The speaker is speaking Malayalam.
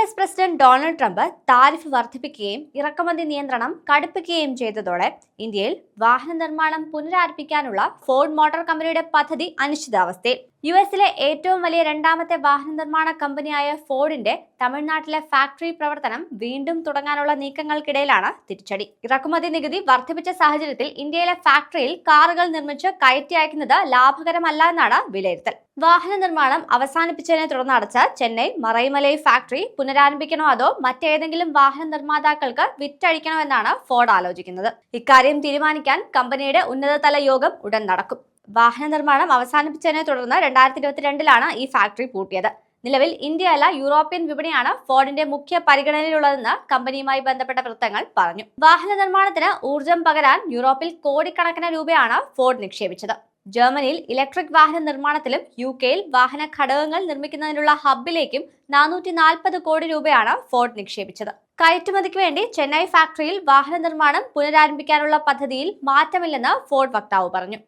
US president Donald Trump tariff വർദ്ധിപ്പിക്കുകയും ഇറക്കുമതി നിയന്ത്രണം കടുപ്പിക്കുകയും ചെയ്തതോടെ ഇന്ത്യയിൽ വാഹന നിർമ്മാണം പുനരാരംഭിക്കാനുള്ള ഫോർഡ് മോട്ടോർ കമ്പനിയുടെ പദ്ധതി അനിശ്ചിതാവസ്ഥയിൽ. യുഎസിലെ ഏറ്റവും വലിയ രണ്ടാമത്തെ വാഹന നിർമ്മാണ കമ്പനിയായ ഫോർഡിന്റെ തമിഴ്നാട്ടിലെ ഫാക്ടറി പ്രവർത്തനം വീണ്ടും തുടങ്ങാനുള്ള നീക്കങ്ങൾക്കിടയിലാണ് തിരിച്ചടി. ഇറക്കുമതി നികുതി വർദ്ധിപ്പിച്ച സാഹചര്യത്തിൽ ഇന്ത്യയിലെ ഫാക്ടറിയിൽ കാറുകൾ നിർമ്മിച്ച് കയറ്റി അയക്കുന്നത് ലാഭകരമല്ല എന്നാണ് വിലയിരുത്തൽ. വാഹന നിർമ്മാണം അവസാനിപ്പിച്ചതിനെ തുടർന്ന് അടച്ച ചെന്നൈ മറൈമലൈ ഫാക്ടറി പുനരാരംഭിക്കണോ അതോ മറ്റേതെങ്കിലും വാഹന നിർമ്മാതാക്കൾക്ക് വിറ്റഴിക്കണോ എന്നാണ് ഫോർഡ് ആലോചിക്കുന്നത്. ഇക്കാര്യം തീരുമാനിക്കാൻ കമ്പനിയുടെ ഉന്നതതല യോഗം ഉടൻ നടക്കും. വാഹന നിർമ്മാണം അവസാനിപ്പിച്ചതിനെ തുടർന്ന് 2022 ഈ ഫാക്ടറി പൂട്ടിയത്. നിലവിൽ ഇന്ത്യയല്ല യൂറോപ്യൻ വിപണിയാണ് ഫോർഡിന്റെ മുഖ്യ പരിഗണനയിലുള്ളതെന്ന് കമ്പനിയുമായി ബന്ധപ്പെട്ട വൃത്തങ്ങൾ പറഞ്ഞു. വാഹന നിർമ്മാണത്തിന് ഊർജം പകരാൻ യൂറോപ്പിൽ കോടിക്കണക്കിന് രൂപയാണ് ഫോർഡ് നിക്ഷേപിച്ചത്. ജർമ്മനിയിൽ ഇലക്ട്രിക് വാഹന നിർമ്മാണത്തിലും യുകെയിൽ വാഹന ഘടകങ്ങൾ നിർമ്മിക്കുന്നതിനുള്ള ഹബ്ബിലേക്കും 440 കോടി രൂപയാണ് ഫോർഡ് നിക്ഷേപിച്ചത്. കയറ്റുമതിക്ക് വേണ്ടി ചെന്നൈ ഫാക്ടറിയിൽ വാഹന നിർമ്മാണം പുനരാരംഭിക്കാനുള്ള പദ്ധതിയിൽ മാറ്റമില്ലെന്ന് ഫോർഡ് വക്താവ് പറഞ്ഞു.